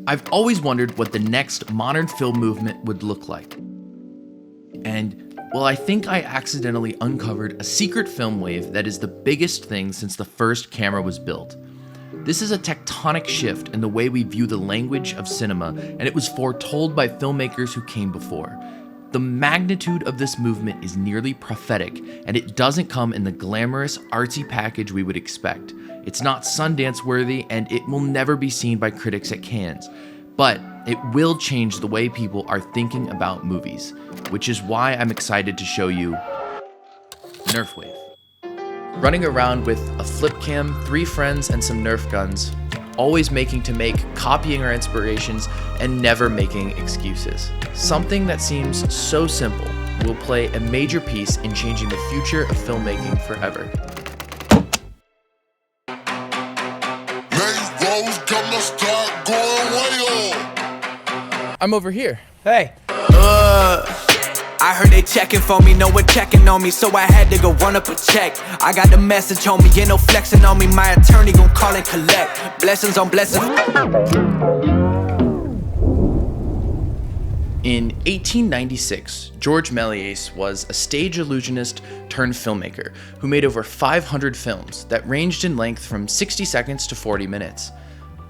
I've always wondered what the next modern film movement would look like. And, well, I think I accidentally uncovered a secret film wave that is the biggest thing since the first camera was built. This is a tectonic shift in the way we view the language of cinema, and it was foretold by filmmakers who came before. The magnitude of this movement is nearly prophetic, and it doesn't come in the glamorous, artsy package we would expect. It's not Sundance worthy, and it will never be seen by critics at Cannes. But it will change the way people are thinking about movies, which is why I'm excited to show you Nerf Wave. Running around with a flip cam, 3 friends, and some Nerf guns, always making to make, copying our inspirations, and never making excuses. Something that seems so simple will play a major piece in changing the future of filmmaking forever. I'm over here. Hey. I heard they checking for me, no one checking on me, so I had to go run up a check. I got the message on me, ain't no flexing on me, my attorney gon' call and collect. Blessings on blessings. In 1896, George Méliès was a stage illusionist turned filmmaker who made over 500 films that ranged in length from 60 seconds to 40 minutes.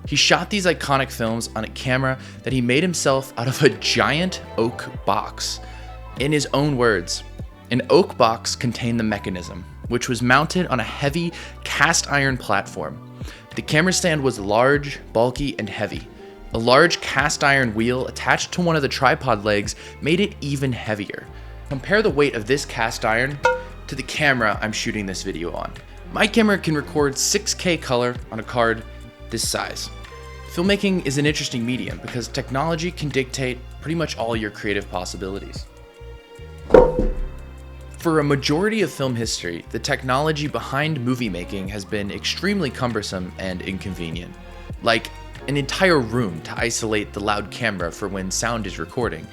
He shot these iconic films on a camera that he made himself out of a giant oak box. In his own words, an oak box contained the mechanism, which was mounted on a heavy cast iron platform. The camera stand was large, bulky, and heavy. A large cast iron wheel attached to one of the tripod legs made it even heavier. Compare the weight of this cast iron to the camera I'm shooting this video on. My camera can record 6K color on a card this size. Filmmaking is an interesting medium because technology can dictate pretty much all your creative possibilities. For a majority of film history, the technology behind movie making has been extremely cumbersome and inconvenient. Like an entire room to isolate the loud camera for when sound is recording,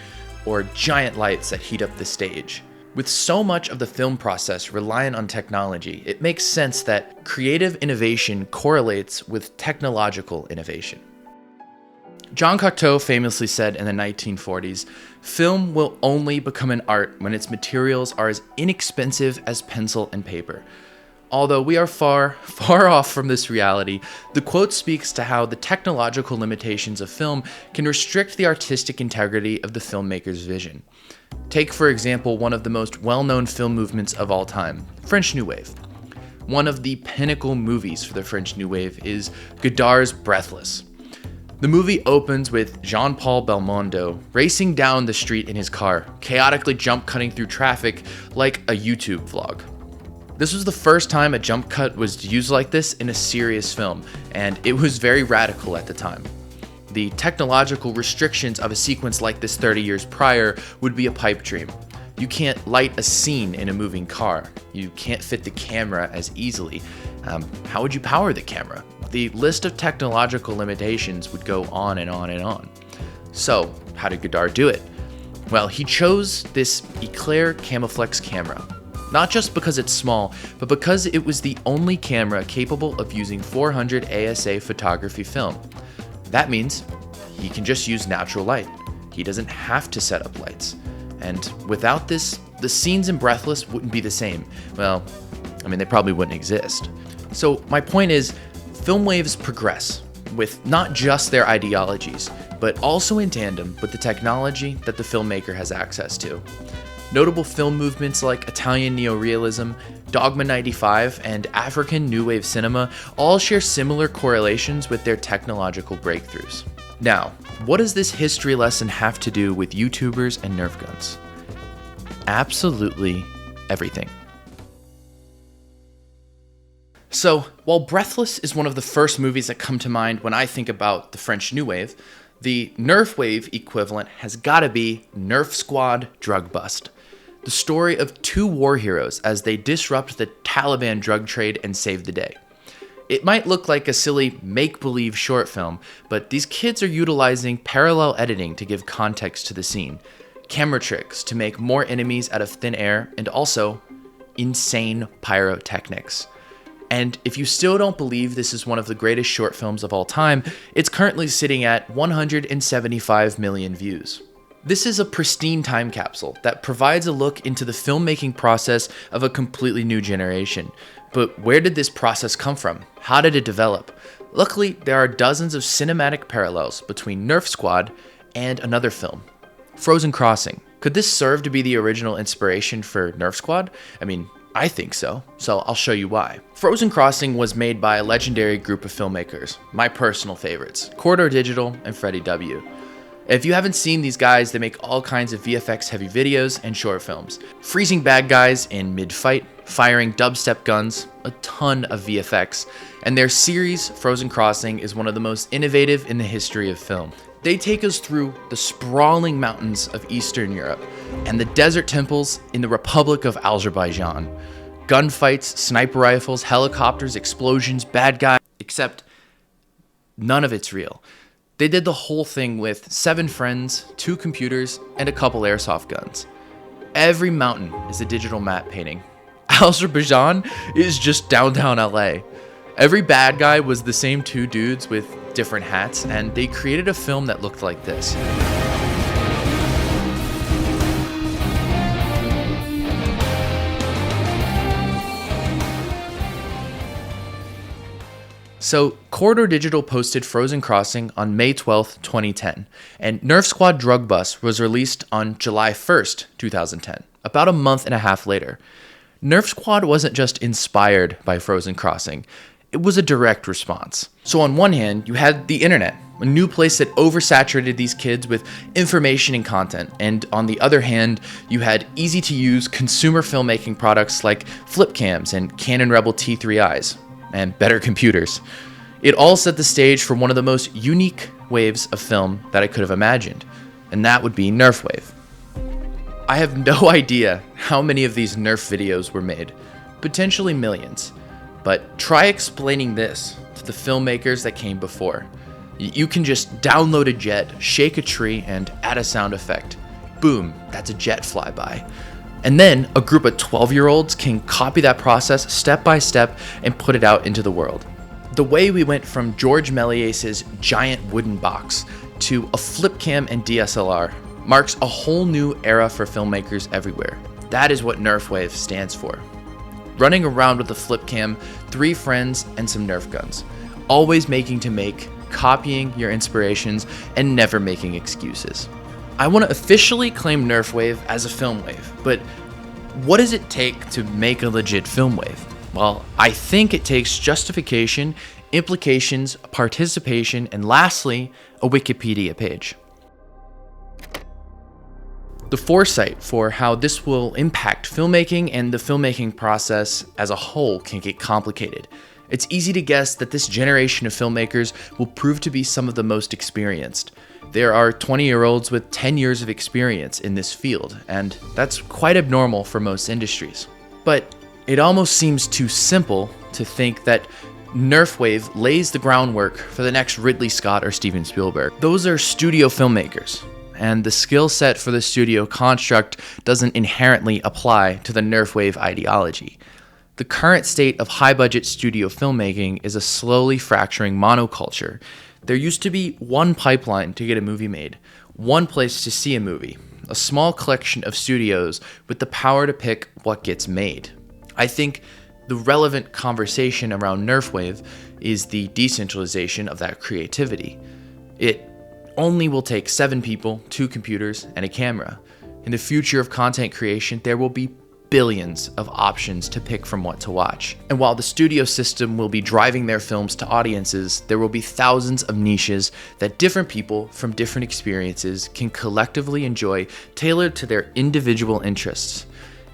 or giant lights that heat up the stage. With so much of the film process reliant on technology, it makes sense that creative innovation correlates with technological innovation. Jean Cocteau famously said in the 1940s, "Film will only become an art when its materials are as inexpensive as pencil and paper." Although we are far, far off from this reality, the quote speaks to how the technological limitations of film can restrict the artistic integrity of the filmmaker's vision. Take, for example, one of the most well-known film movements of all time, French New Wave. One of the pinnacle movies for the French New Wave is Godard's Breathless. The movie opens with Jean-Paul Belmondo racing down the street in his car, chaotically jump cutting through traffic like a YouTube vlog. This was the first time a jump cut was used like this in a serious film, and it was very radical at the time. The technological restrictions of a sequence like this 30 years prior would be a pipe dream. You can't light a scene in a moving car. You can't fit the camera as easily. How would you power the camera? The list of technological limitations would go on and on and on. So, how did Godard do it? Well, he chose this Eclair Camaflex camera. Not just because it's small, but because it was the only camera capable of using 400 ASA photography film. That means he can just use natural light. He doesn't have to set up lights. And without this, the scenes in Breathless wouldn't be the same. Well, they probably wouldn't exist. So my point is, film waves progress with not just their ideologies, but also in tandem with the technology that the filmmaker has access to. Notable film movements like Italian neorealism, Dogma 95, and African New Wave cinema all share similar correlations with their technological breakthroughs. Now, what does this history lesson have to do with YouTubers and Nerf guns? Absolutely everything. So, while Breathless is one of the first movies that come to mind when I think about the French New Wave, the Nerf Wave equivalent has gotta be Nerf Squad Drug Bust. The story of 2 war heroes as they disrupt the Taliban drug trade and save the day. It might look like a silly make-believe short film, but these kids are utilizing parallel editing to give context to the scene, camera tricks to make more enemies out of thin air, and also insane pyrotechnics. And if you still don't believe this is one of the greatest short films of all time, it's currently sitting at 175 million views. This is a pristine time capsule that provides a look into the filmmaking process of a completely new generation. But where did this process come from? How did it develop? Luckily, there are dozens of cinematic parallels between Nerf Squad and another film, Frozen Crossing. Could this serve to be the original inspiration for Nerf Squad? I mean, I think so I'll show you why. Frozen Crossing was made by a legendary group of filmmakers, my personal favorites, Corridor Digital and Freddie W. If you haven't seen these guys, they make all kinds of VFX heavy videos and short films, freezing bad guys in mid-fight, firing dubstep guns, a ton of VFX, and their series, Frozen Crossing, is one of the most innovative in the history of film. They take us through the sprawling mountains of Eastern Europe and the desert temples in the Republic of Azerbaijan. Gunfights, sniper rifles, helicopters, explosions, bad guys, except none of it's real. They did the whole thing with 7 friends, 2 computers, and a couple airsoft guns. Every mountain is a digital matte painting. Azerbaijan is just downtown LA. Every bad guy was the same 2 dudes with different hats, and they created a film that looked like this. So, Corridor Digital posted Frozen Crossing on May 12th, 2010, and Nerf Squad Drug Bus was released on July 1st, 2010, about a month and a half later. Nerf Squad wasn't just inspired by Frozen Crossing, it was a direct response. So on one hand, you had the internet, a new place that oversaturated these kids with information and content, and on the other hand, you had easy-to-use consumer filmmaking products like flip cams and Canon Rebel T3Is. And better computers. It all set the stage for one of the most unique waves of film that I could have imagined, and that would be Nerf Wave. I have no idea how many of these Nerf videos were made, potentially millions, but try explaining this to the filmmakers that came before. You can just download a jet, shake a tree, and add a sound effect. Boom, that's a jet flyby. And then a group of 12-year-olds can copy that process step by step and put it out into the world. The way we went from George Méliès's giant wooden box to a flip cam and DSLR marks a whole new era for filmmakers everywhere. That is what Nerf Wave stands for. Running around with a flip cam, 3 friends, and some Nerf guns. Always making to make, copying your inspirations, and never making excuses. I want to officially claim Nerf Wave as a film wave, but what does it take to make a legit film wave? Well, I think it takes justification, implications, participation, and lastly, a Wikipedia page. The foresight for how this will impact filmmaking and the filmmaking process as a whole can get complicated. It's easy to guess that this generation of filmmakers will prove to be some of the most experienced. There are 20-year-olds with 10 years of experience in this field, and that's quite abnormal for most industries. But it almost seems too simple to think that Nerf Wave lays the groundwork for the next Ridley Scott or Steven Spielberg. Those are studio filmmakers, and the skill set for the studio construct doesn't inherently apply to the Nerf Wave ideology. The current state of high-budget studio filmmaking is a slowly fracturing monoculture. There used to be one pipeline to get a movie made, one place to see a movie, a small collection of studios with the power to pick what gets made. I think the relevant conversation around Nerf Wave is the decentralization of that creativity. It only will take 7 people, 2 computers, and a camera. In the future of content creation, there will be billions of options to pick from what to watch. And while the studio system will be driving their films to audiences, there will be thousands of niches that different people from different experiences can collectively enjoy, tailored to their individual interests.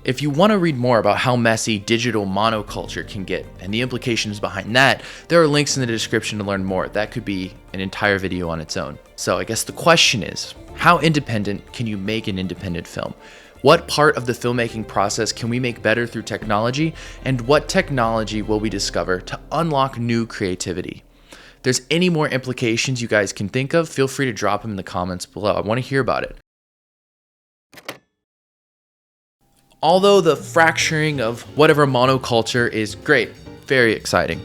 If you want to read more about how messy digital monoculture can get and the implications behind that, there are links in the description to learn more. That could be an entire video on its own. So I guess the question is, how independent can you make an independent film? What part of the filmmaking process can we make better through technology, and what technology will we discover to unlock new creativity? If there's any more implications you guys can think of, feel free to drop them in the comments below. I want to hear about it. Although the fracturing of whatever monoculture is great, very exciting.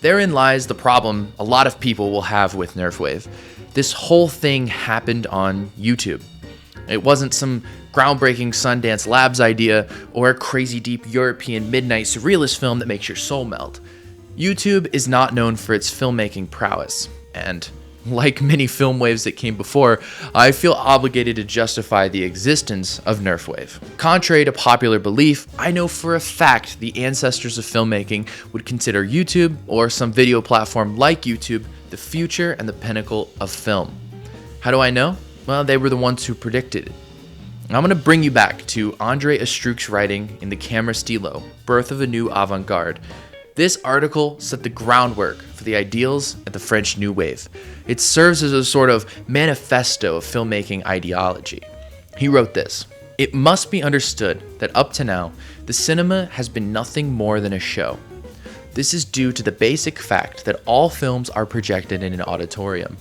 Therein lies the problem a lot of people will have with Nerf Wave. This whole thing happened on YouTube. It wasn't some groundbreaking Sundance Labs idea or a crazy deep European midnight surrealist film that makes your soul melt. YouTube is not known for its filmmaking prowess, and like many film waves that came before, I feel obligated to justify the existence of Nerf Wave. Contrary to popular belief, I know for a fact the ancestors of filmmaking would consider YouTube, or some video platform like YouTube, the future and the pinnacle of film. How do I know? Well, they were the ones who predicted it. I'm going to bring you back to André Astruc's writing in The Camera Stilo, Birth of a New Avant-Garde. This article set the groundwork for the ideals of the French New Wave. It serves as a sort of manifesto of filmmaking ideology. He wrote this: "It must be understood that up to now, the cinema has been nothing more than a show. This is due to the basic fact that all films are projected in an auditorium.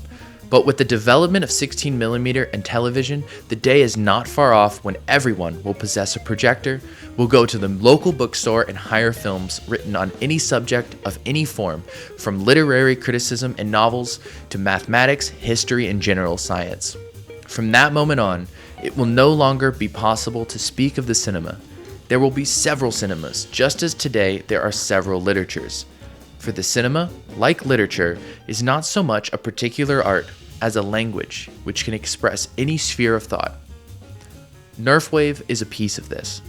But with the development of 16mm and television, the day is not far off when everyone will possess a projector, will go to the local bookstore and hire films written on any subject of any form, from literary criticism and novels to mathematics, history, and general science. From that moment on, it will no longer be possible to speak of the cinema. There will be several cinemas, just as today there are several literatures. For the cinema, like literature, is not so much a particular art as a language which can express any sphere of thought. Nerf Wave is a piece of this,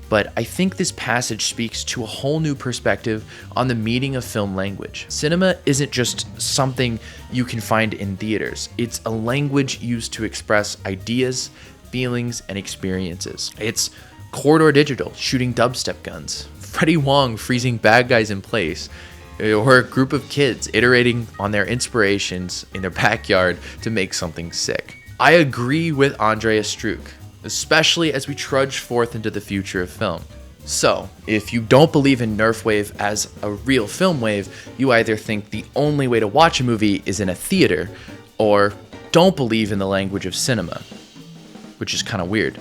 but I think this passage speaks to a whole new perspective on the meaning of film language. Cinema isn't just something you can find in theaters. It's a language used to express ideas, feelings, and experiences. It's corridor digital shooting dubstep guns, Freddie Wong freezing bad guys in place, or a group of kids iterating on their inspirations in their backyard to make something sick. I agree with André Astruc, especially as we trudge forth into the future of film. So, if you don't believe in Nerf Wave as a real film wave, you either think the only way to watch a movie is in a theater, or don't believe in the language of cinema, which is kind of weird.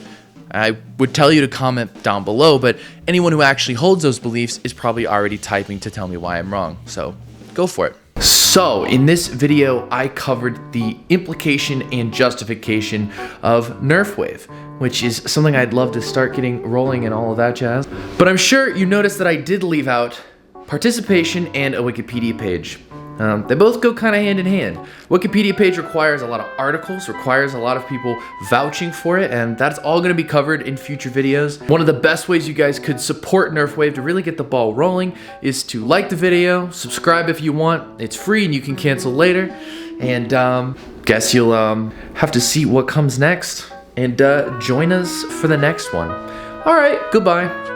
I would tell you to comment down below, but anyone who actually holds those beliefs is probably already typing to tell me why I'm wrong, so go for it. So, in this video, I covered the implication and justification of Nerf Wave, which is something I'd love to start getting rolling and all of that jazz. But I'm sure you noticed that I did leave out participation and a Wikipedia page. They both go kind of hand in hand. Wikipedia page requires a lot of articles, requires a lot of people vouching for it, and that's all going to be covered in future videos. One of the best ways you guys could support Nerf Wave to really get the ball rolling is to like the video, subscribe if you want. It's free and you can cancel later. And guess you'll have to see what comes next and join us for the next one. All right, goodbye.